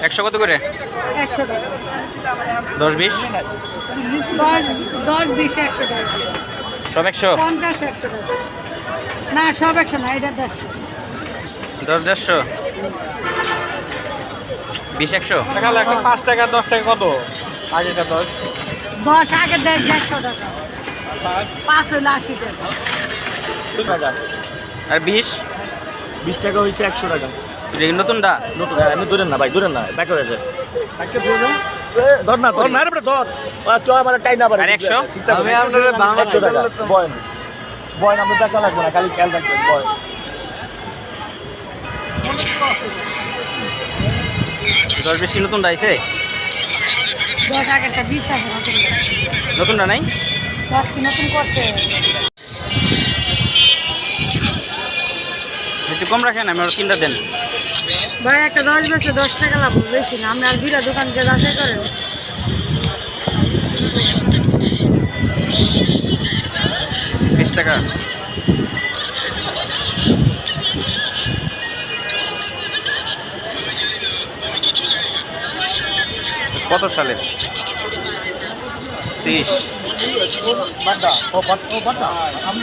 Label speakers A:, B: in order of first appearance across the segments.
A: 100 কত করে?
B: 100 টাকা।
A: 10 20
B: 10 20 100 টাকা।
A: সব 100?
B: 50 100 টাকা। না সব 100 না, এটা 150।
A: 10 150 20 100
C: টাকা লাগবে 5 টাকা 10 টাকা কত আগেটা 10
B: 10 আগে 150 টাকা, 5 হলো 80 টাকা।
A: আর 20
C: 20 টাকা হইছে 100 টাকা
A: এটা কি নতুনটা?
C: নতুন আমি দূরেন না ভাই দূরেন না ব্যাক হয়ে যায় ধর না রে ধর তো আমার টাই না পারে
A: আর 100
C: আমি আপনাদের বাংলা 100 টাকা বয়ন বয়ন আমরা বেচা লাগবে না খালি খেয়াল রাখবেন বয়ন
A: 10 20 কি নতুনটা আইছে?
B: 10 আগেরটা 20 আছে নতুন।
A: নতুনটা নাই?
B: 10 কি নতুন করছে?
A: একটু কম রাখেন, আমি আর তিনটা দেন।
B: ভাই একটা 10 বেচে 10 টাকা লাভ, বেশি না। আপনি আর দুইটা দোকান যে যাচাই করেন।
A: 20 টাকা। কত সালে? 30।
C: বাড্ডা ও বাড্ডা আমি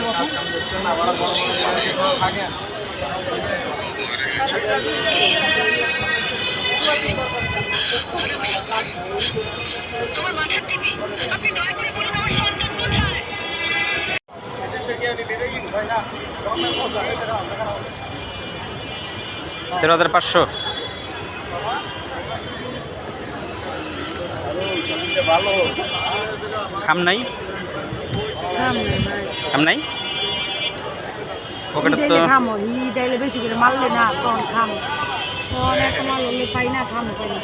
D: তোমার মাথার টিভি, আপনি দয়া করে বলুন আমার সন্তান কোথায়?
A: 13,500। খাম নাই? খাম নাই? পকেটে তো
B: খামো ই দিলে বেশি করে মারলে না তখন খামো, তখন একটা মারলে পাই না, খামো পাই না।